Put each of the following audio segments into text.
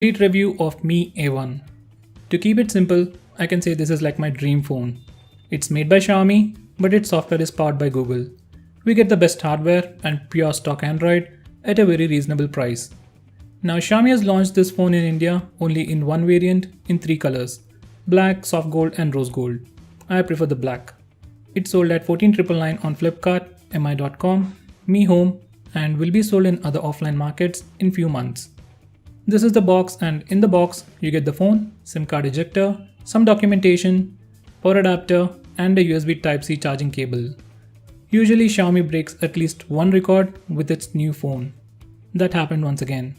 Complete review of Mi A1. To keep it simple, I can say this is like my dream phone. It's made by Xiaomi, but its software is powered by Google. We get the best hardware and pure stock Android at a very reasonable price. Now Xiaomi has launched this phone in India only in one variant in three colors: black, soft gold and rose gold. I prefer the black. It's sold at 14,999 on Flipkart, mi.com, Mi Home, and will be sold in other offline markets in few months. This is the box, and in the box you get the phone, SIM card ejector, some documentation, power adapter and a USB Type-C charging cable. Usually Xiaomi breaks at least one record with its new phone. That happened once again.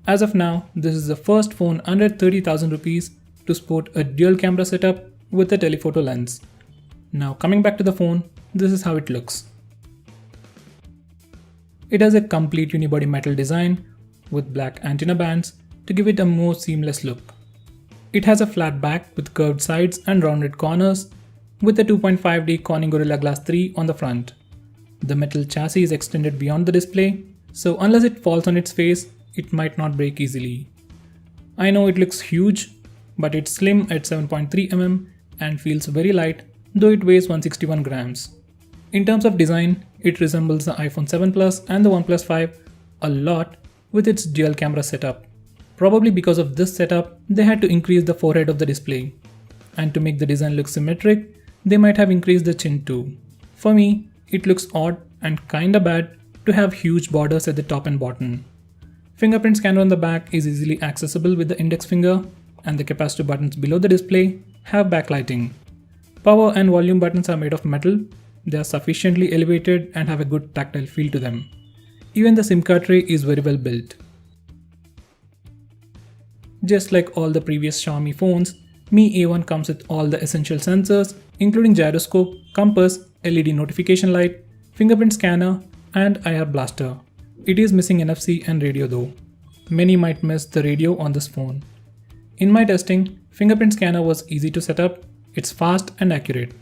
As of now, this is the first phone under 30,000 rupees to sport a dual camera setup with a telephoto lens. Now coming back to the phone, this is how it looks. It has a complete unibody metal design with black antenna bands to give it a more seamless look. It has a flat back with curved sides and rounded corners with a 2.5D Corning Gorilla Glass 3 on the front. The metal chassis is extended beyond the display, so unless it falls on its face, it might not break easily. I know it looks huge, but it's slim at 7.3 mm and feels very light, though it weighs 161 grams. In terms of design, it resembles the iPhone 7 Plus and the OnePlus 5 a lot with its dual camera setup. Probably because of this setup, they had to increase the forehead of the display. And to make the design look symmetric, they might have increased the chin too. For me, it looks odd and kinda bad to have huge borders at the top and bottom. Fingerprint scanner on the back is easily accessible with the index finger, and the capacitive buttons below the display have backlighting. Power and volume buttons are made of metal. They are sufficiently elevated and have a good tactile feel to them. Even the SIM card tray is very well built. Just like all the previous Xiaomi phones, Mi A1 comes with all the essential sensors including gyroscope, compass, LED notification light, fingerprint scanner and IR blaster. It is missing NFC and radio though. Many might miss the radio on this phone. In my testing, fingerprint scanner was easy to set up, it's fast and accurate.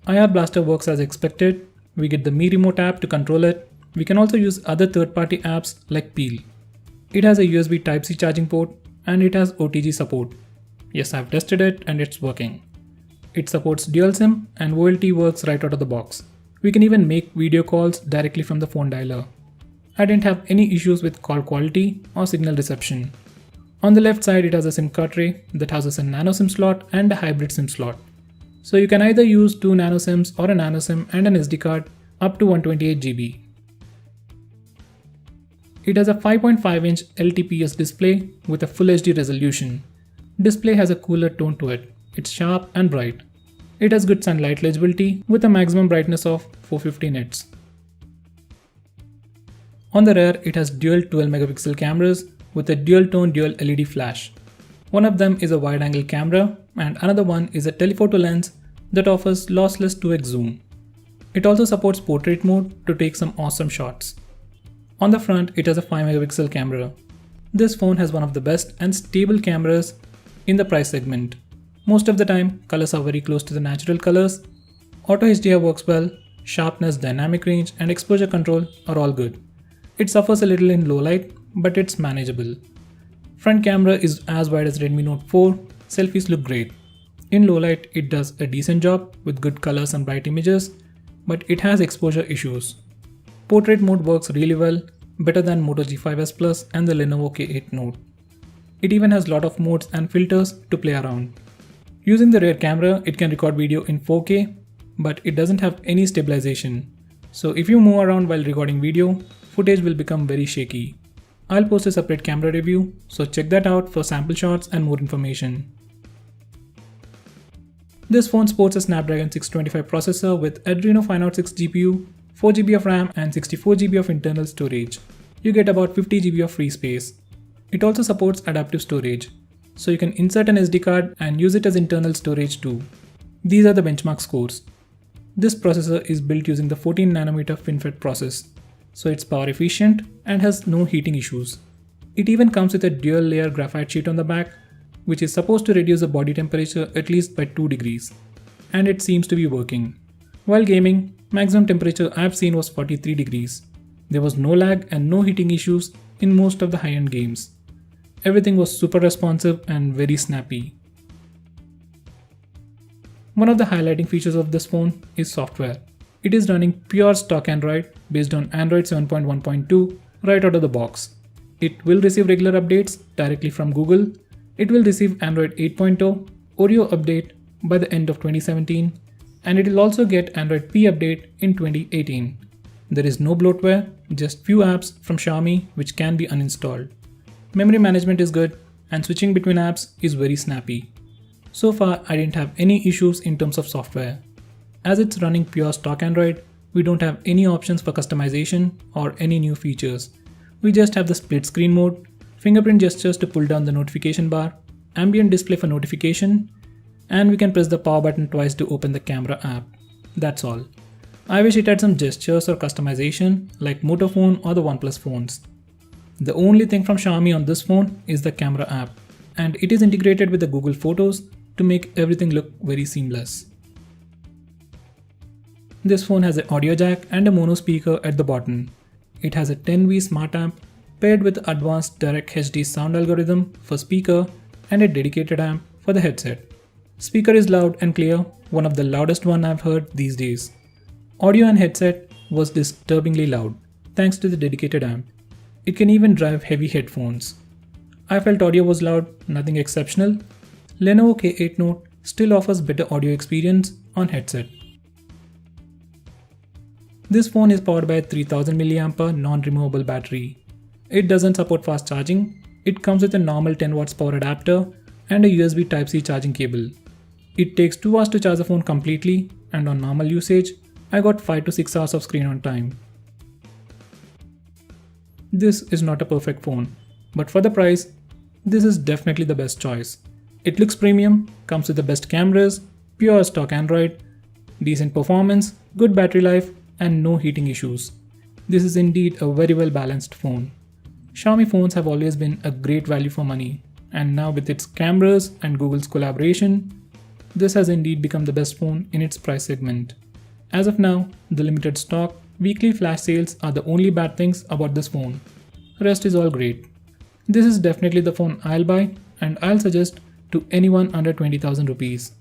IR blaster works as expected, we get the Mi remote app to control it. We can also use other third-party apps like Peel. It has a USB Type-C charging port and it has OTG support. Yes, I've tested it and it's working. It supports dual SIM and VoLTE works right out of the box. We can even make video calls directly from the phone dialer. I didn't have any issues with call quality or signal reception. On the left side it has a SIM card tray that houses a nano SIM slot and a hybrid SIM slot. So you can either use two nano SIMs or a nano SIM and an SD card up to 128 GB. It has a 5.5-inch LTPS display with a Full HD resolution. Display has a cooler tone to it. It's sharp and bright. It has good sunlight legibility with a maximum brightness of 450 nits. On the rear, it has dual 12-megapixel cameras with a dual-tone dual LED flash. One of them is a wide-angle camera and another one is a telephoto lens that offers lossless 2x zoom. It also supports portrait mode to take some awesome shots. On the front, it has a 5-megapixel camera. This phone has one of the best and stable cameras in the price segment. Most of the time, colors are very close to the natural colors. Auto HDR works well, sharpness, dynamic range and exposure control are all good. It suffers a little in low light, but it's manageable. Front camera is as wide as Redmi Note 4, selfies look great. In low light, it does a decent job with good colors and bright images, but it has exposure issues. Portrait mode works really well, better than Moto G5s Plus and the Lenovo K8 Note. It even has lot of modes and filters to play around. Using the rear camera, it can record video in 4K, but it doesn't have any stabilization. So if you move around while recording video, footage will become very shaky. I'll post a separate camera review, so check that out for sample shots and more information. This phone sports a Snapdragon 625 processor with Adreno 506 GPU, 4GB of RAM and 64GB of internal storage. You get about 50GB of free space. It also supports adaptive storage, so you can insert an SD card and use it as internal storage too. These are the benchmark scores. This processor is built using the 14nm FinFET process, so it's power efficient and has no heating issues. It even comes with a dual layer graphite sheet on the back, which is supposed to reduce the body temperature at least by 2 degrees. And it seems to be working. While gaming, maximum temperature I've seen was 43 degrees. There was no lag and no heating issues in most of the high-end games. Everything was super responsive and very snappy. One of the highlighting features of this phone is software. It is running pure stock Android based on Android 7.1.2 right out of the box. It will receive regular updates directly from Google. It will receive Android 8.0 Oreo update by the end of 2017, and it will also get Android P update in 2018. There is no bloatware, just few apps from Xiaomi which can be uninstalled. Memory management is good and switching between apps is very snappy. So far I didn't have any issues in terms of software. As it's running pure stock Android, we don't have any options for customization or any new features. We just have the split screen mode, fingerprint gestures to pull down the notification bar, ambient display for notification, and we can press the power button twice to open the camera app. That's all. I wish it had some gestures or customization like Moto phone or the OnePlus phones. The only thing from Xiaomi on this phone is the camera app, and it is integrated with the Google Photos to make everything look very seamless. This phone has an audio jack and a mono speaker at the bottom. It has a 10V smart amp paired with advanced direct HD sound algorithm for speaker and a dedicated amp for the headset. Speaker is loud and clear, one of the loudest one I've heard these days. Audio and headset was disturbingly loud thanks to the dedicated amp. It can even drive heavy headphones. I felt audio was loud, nothing exceptional. Lenovo K8 Note still offers better audio experience on headset. This phone is powered by a 3000 mAh non-removable battery. It doesn't support fast charging. It comes with a normal 10 watts power adapter and a USB Type-C charging cable. It takes 2 hours to charge the phone completely, and on normal usage, I got 5 to 6 hours of screen on time. This is not a perfect phone, but for the price, this is definitely the best choice. It looks premium, comes with the best cameras, pure stock Android, decent performance, good battery life, and no heating issues. This is indeed a very well balanced phone. Xiaomi phones have always been a great value for money, and now with its cameras and Google's collaboration, this has indeed become the best phone in its price segment. As of now, the limited stock, weekly flash sales are the only bad things about this phone. Rest is all great. This is definitely the phone I'll buy, and I'll suggest to anyone under 20,000 rupees.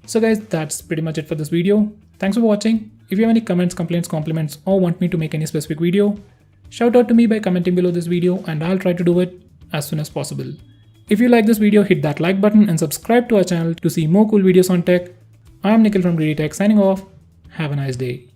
So guys, that's pretty much it for this video. Thanks for watching. If you have any comments, complaints, compliments, or want me to make any specific video, shout out to me by commenting below this video and I'll try to do it as soon as possible. If you like this video, hit that like button and subscribe to our channel to see more cool videos on tech. I am Nikhil from Greedy Tech signing off. Have a nice day.